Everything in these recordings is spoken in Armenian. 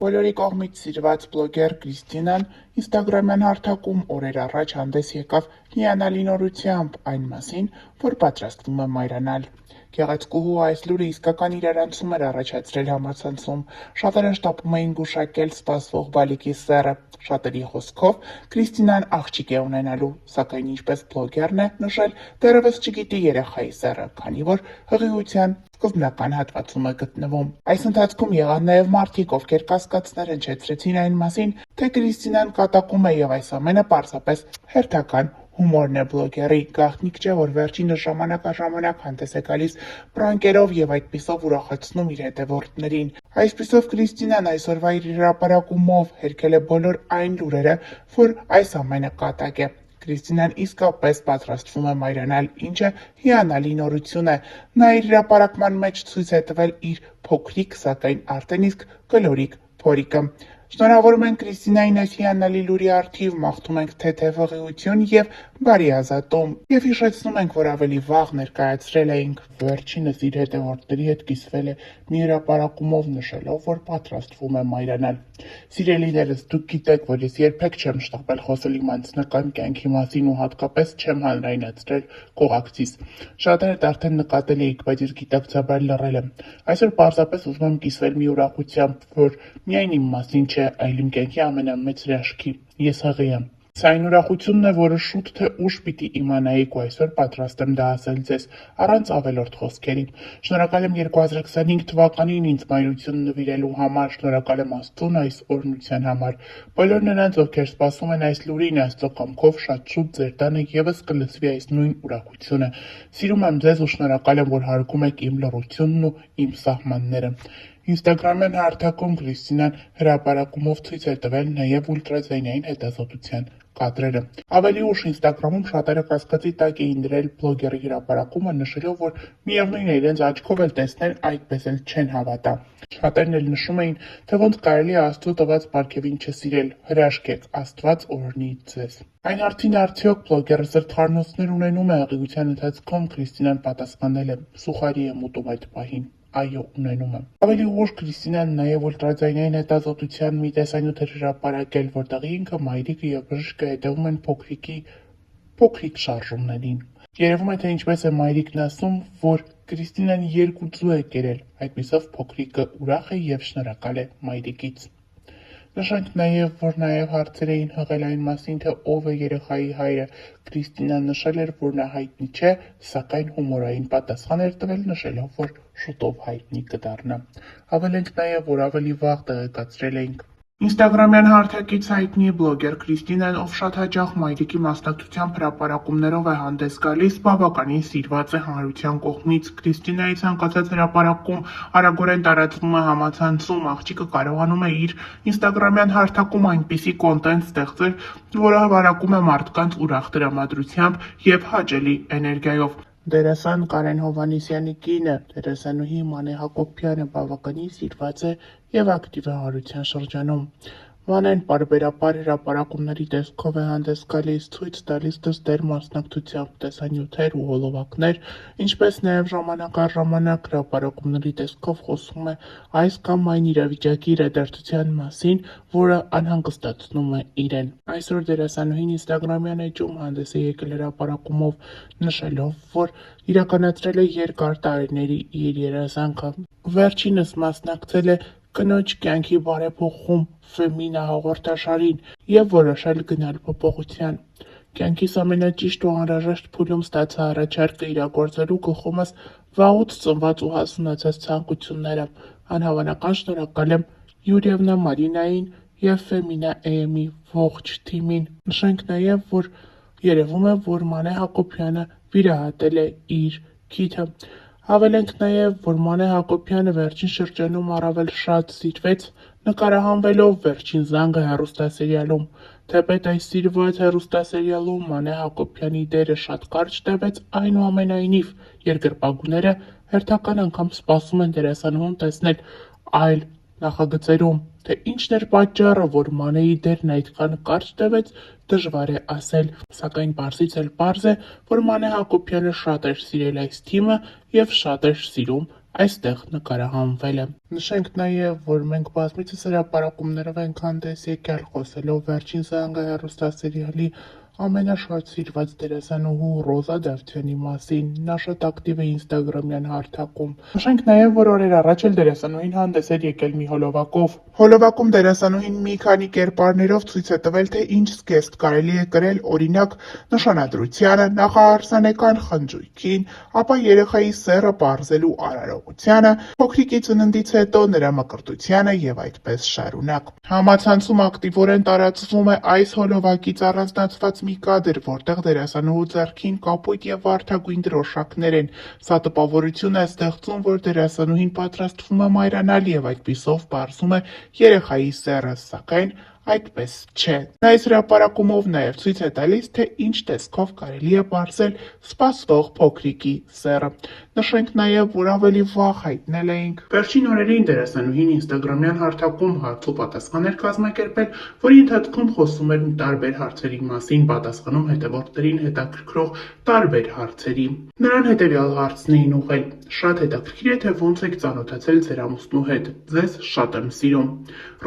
Բոլորի կողմից սիրված բլոգեր Կրիստինան ինստագրամյան հարթակում օրեր առաջ հանդես եկավ հիանալի նորությամբ այն մասին, որ պատրաստվում է մայրանալ։ Գեղեցկուհու այս լուրը իսկական իրարանցում էր առաջացրել համացանցում, շատերը շտապում էին գուշակել սպասվող բալիկի սեռը։ Շատերի խոսքով Կրիստինան աղջիկ է ունենալու, սակայն ինչպես բլոգերն է նշել, դեռևս չգիտի երեխայի սեռը, քանի որ հղիության սկզբնական հատվածում է գտնվում։ Այս ընթացքում եղան նաև մարդիկ, ովքեր կասկածներ հնչեցրեցին այն մասին, թե Կրիստինան կատակում է եւ այս ամենը պարզապես հերթական հումորն է բլոգերի։ Գաղտնիք չէ, որ վերջինս ժամանակ առ ժամանակ հանդես է գալիս պրանկերով եւ այդպիսով ուրախացնում իր հետևորդներին։ Այսպիսով Կրիստինան այսօրվա իր հրապարակումով հերքել է բոլոր այն լուրերը, որ այս ամենը կատակ է։ Կրիստինան իսկապես պատրաստվում է մայրանալ, ինչը հիանալի նորություն է։ Նա իր հրապարակման մեջ ցույց է տվել իր փոքրիկ, սակայն արդեն իսկ կլորիկ փորիկը։ Շնորհավորում ենք Կրիստինային այս հիանալի լուրի առթիվ, մաղթում ենք թեթև հղիություն եւ բարի ազատում եւ հիշեցնում ենք, որ ավելի վաղ ներկայացրել էինք վերջինս իր հետևորդների հետ կիսվել է մի հրապարակումով նշելով, որ պատրաստվում է մայրանալ։ Սիրելիներս, դուք գիտեք, որ ես երբեք չեմ շտապել խոսել իմ անձնական կյանքի մասին ու հատկապես չեմ հանրայնացրել կողակցիս։ Շատերդ արդեն նկատել էիք, բայց ես գիտակցաբար լռել եմ։ Այսօր պարզապես ուզում եմ կիսվել մի ուրախությամբ, որ միայն իմ մասին չէ, այլ իմ կյանքի ամենամեծ հրաշքի։ Ես հղի եմ։ Սա այն ուրախությունն է, որը շուտ թե ուշ պիտի իմանայիք ու այսօր պատրաստ եմ դա ասել ձեզ, առանց ավելորդ խոսքերի։ Շնորհակալ եմ 2025 թվականին ինձ մայրություն նվիրելու համար, շնորհակալ եմ Աստծուն այս օրհնության համար։ Բոլոր նրանց, ովքեր սպասում են այս լուրին, Աստծո կամքով շատ շուտ ձեր տանը եւս կլսվի այս նույն ուրախությունը։ Սիրում եմ ձեզ ու շնորհակալ եմ, որ հարգում եք իմ լռությունն ու իմ սահմանները։ Ինստագրամյան հարթակում Կրիստինան հրապարակումով ցույց է տվել նաև ուլտրաձայնային հետազոտության կադրերը։ Ավելի ուշ ինստագրամում շատերը կասկածի տակ էին դրել բլոգերի հրապարակումը, նշելով, որ միևնույն է իրենց աչքով էլ տեսնել, այդպես էլ չեն հավատա։ Շատերն էլ նշում էին, թե ոնց կարելի է Աստծո տված պարգևին չսիրել, հրաշք եք, Աստված օրհնի ձեզ։ Այն արդեն արդյոք բլոգերը սրտխառնոցներ ունենում է հղիության ընթացքում, Կրիստինան պատասխանել է. սուխարի եմ ուտում այդ պահին։ Այո, ունենում եմ։ Ավելի ուշ Կրիստինան նաև ուլտրաձայնային հետազոտության մի տեսանյութ էր հրապարակել, որտեղ ինքը, մայրիկը եւ բժիշկը հետևում են փոքրիկ շարժումներին։ Երևում է, թե ինչպես է մայրիկն ասում, որ Կրիստինան 2 ձու է կերել, այդպիսով փոքրիկը ուրախ է եւ շնորհակալ է մայրիկից։ Նշենք նաև, որ նաև հարցեր էին հղել այն մասին, թե ով է երեխայի հայրը։ Կրիստինան նշել էր, որ նա հայտնի չէ, սակայն հումորային պատասխան էր տվել, նշելով, որ շուտով հայտնի կդառնա։ Հավելենք նաև, որ ավելի վաղ տեղեկացրել էինք ինստագրամյան հարթակից հայտնի բլոգեր Կրիստինան, ով շատ հաճախ մայրիկի մասնակցությամբ հրապարակումներով է հանդես գալիս, բավականին սիրված է հանրության կողմից։ Կրիստինայի ցանկացած հրապարակում արագորեն տարածվում է համացանցում, աղջիկը կարողանում է իր ինստագրամյան հարթակում այնպիսի կոնտենտ ստեղծել, որը հավարակում է մարդկանց ուրախ տրամադրությամբ եւ հաճելի էներգիայով։ Դերասան Կարեն Հովհաննիսյանի կինը, դերասանուհի Մանե Հակոբյանը բավականին սիրված է եւ ակտիվ է հանրության շրջանում։ Մանեն պարբերաբար հրապարակումների տեսքով է հանդես գալիս, ցույց տալիս դստեր մասնակցությամբ տեսանյութեր ու հոլովակներ, ինչպես նաև ժամանակ առ ժամանակ հրապարակումների տեսքով խոսում է այս կամ այն իրավիճակի իրադարձության մասին, որը անհանգստացնում է իրեն։ Այսօր դերասանուհին ինստագրամյան էջում հանդես է եկել հրապարակումով, նշելով, որ իրականացրել է երկար տարիների իր երազանքը։ Վերջինս մասնակցել է կնոջ կյանքի բարեփոխում Ֆեմինա հաղորդաշարին եւ որոշել գնալ փոփոխության։ Կյանքիս ամենաճիշտ ու անհրաժեշտ փուլում ստացա առաջարկը իրագործելու գլխումս վաղուց ծնված ու հասունացած ցանկությունները։ Անհավանական շնորհակալ եմ Յուրիևնա Մարինային եւ Ֆեմինա AM-ի ողջ թիմին։ Նշենք նաեւ, որ երևում է, որ Մանե Հակոբյանը վիրահատել է իր քիթը։ Հավելենք նաև, որ Մանե Հակոբյանը վերջին շրջանում առավել շատ սիրվեց, նկարահանվելով Վերջին զանգը հեռուստասերիալում։ Թեպետ այս սիրված հեռուստասերիալում Մանե Հակոբյանի դերը շատ կարճ տևեց, այնուամենայնիվ երկրպագուները հերթական անգամ սպասում են դերասանուհուն տեսնել այլ նախագծերում։ Թե ինչն էր պատճառը, որ Մանեի դերն այդքան կարճ տևեց, դժվար է ասել, սակայն պարզից էլ պարզ է, որ Մանե Հակոբյանը շատ էր սիրել այս թիմը եւ շատ էր սիրում այստեղ նկարահանվել է։ Նշենք նաև, որ մենք բազմիցս հրապարակումներով ենք հանդես եկել խոսելով վերջին զանգահեռուստասերիալի ամենաշատ սիրված դերասանուհու Ռոզա Դավթյանի մասին։ Նա շատ ակտիվ է ինստագրամյան հարթակում։ Նշենք նաև, որ օրեր առաջ էլ դերասանուհին հանդես էր եկել մի հոլովակով։ Հոլովակում դերասանուհին մի քանի կերպարներով ցույց է տվել, թե ինչ զգեստ կարելի է կրել, օրինակ, նշանադրությանը, նախահարսանեկան խնջույքին, ապա երեխայի սեռը պարզելու արարողությանը, փոքրիկի ծննդից հետո նրա մկրտությանը եւ այդպես շարունակ։ Համացանցում ակտիվորեն տարածվում է այս հոլովակից առանձնացված մի կադր, որտեղ դերասանուհու ձեռքին կապույտ եւ վարդագույն դրոշակներ են։ Սա տպավորություն է ստեղծում, որ դերասանուհին պատրաստվում է մայրանալ եւ այդպիսով պարզում է երեխայի սեռը, սակայն այդպես չէ։ Նա այս հրապարակումով նաև ցույց է տալիս, թե ինչ տեսքով կարելի է պարզել սպասվող փոքրիկի սեռը։ Նշենք նաև, որ ավելի վաղ հայտնել էինք վերջին օրերին դերասանուհին ինստագրամյան հարթակում հարց ու պատասխան էր կազմակերպել, որի ընթացքում խոսում էր տարբեր հարցերի մասին, պատասխանում հետևորդներին հետաքրքրող տարբեր հարցերի։ Նրան հետևյալ հարցն էին ուղղել. «Շատ հետաքրքիր է, թե ոնց եք ծանոթացել ձեր ամուսնու հետ։ Ձեզ շատ եմ սիրում»։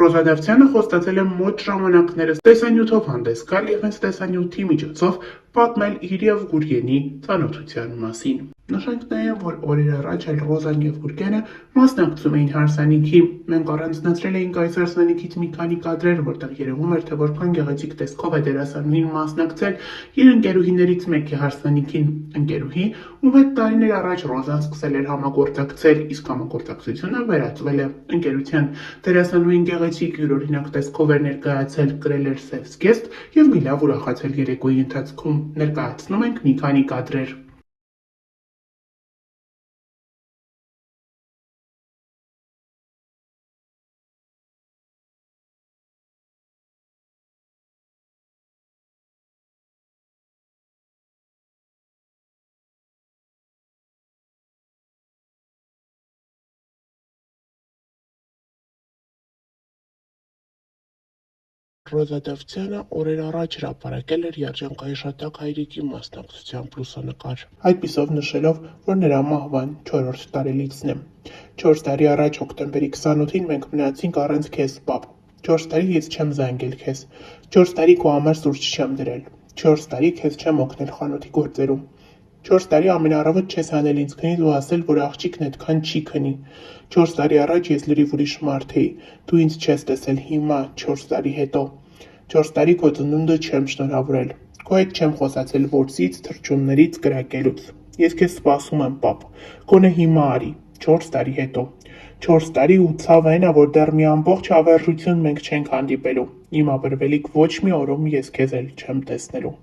Ռոզա Դավթյանը խոստացել է մոտ ժամանակներս տեսանյութով հանդես գալ եւ հենց տեսանյութի միջոցով պատմել իր եւ Գուրգենի ծանոթության մասին։ Նշենք նաև, որ օրեր առաջ էլ Ռոզան եւ Գուրգենը մասնակցում էին հարսանիքի։ Մենք առանձնացրել էինք այս հարսանիքից մի քանի կադրեր, որտեղ երևում էր, թե որքան գեղեցիկ տեսքով է դերասանուհին մասնակցել իր ընկերուհիներից մեկի հարսանիքին։ Ընկերուհի, ում հետ տարիներ առաջ Ռոզան սկսել էր համագործակցել, իսկ համագործակցությունը վերածվել է ընկերության։ Դերասանուհին գեղեցիկ յուրօրինակ տեսքով էր ներկայացել, կրել էր սև զգեստ եւ մի լավ ուրախացել երեկոյի ընթացքում։ Ներկայացնում ենք մի քանի կադրեր։ Ռոզա Դավթյանը օրեր առաջ հրապարակել էր երջանկայիշատակ հայրիկի մասնակցությամբ լուսանկար, այդպիսով նշելով, որ նրա մահվան 4-րդ տարելիցն է։ 4 տարի առաջ հոկտեմբերի 28-ին մենք մնացինք առանց քեզ, պապ։ 4 տարի ես չեմ զանգել քեզ։ 4 տարի քո համար սուրճ չեմ դրել։ 4 տարի քեզ չեմ օգնել խանութի գործերում։ 4 տարի ամենառավոտ չես հանել ինձ քնից ու ասել, որ աղջիկն այդքան չի քնի։ 4 տարի առաջ ես լրիվ ուրիշ մարդ էի, դու ինձ չես տեսել հիմա, 4 տարի հետո։ 4 տարի քո ծնունդը չեմ շնորհավորել։ Քո հետ չեմ խոսացել որսից, թռչուններից, կրակելուց։ Ես քեզ սպասում եմ, պապ։ Գոնե հիմա արի, 4 տարի հետո։ 4 տարի ու ցավը այն ա, որ դեռ մի ամբողջ հավերժություն մենք չենք հանդիպելու։ Իմ աբրվելիք ոչ մի օրում ես քեզ էլ չեմ տեսնելու։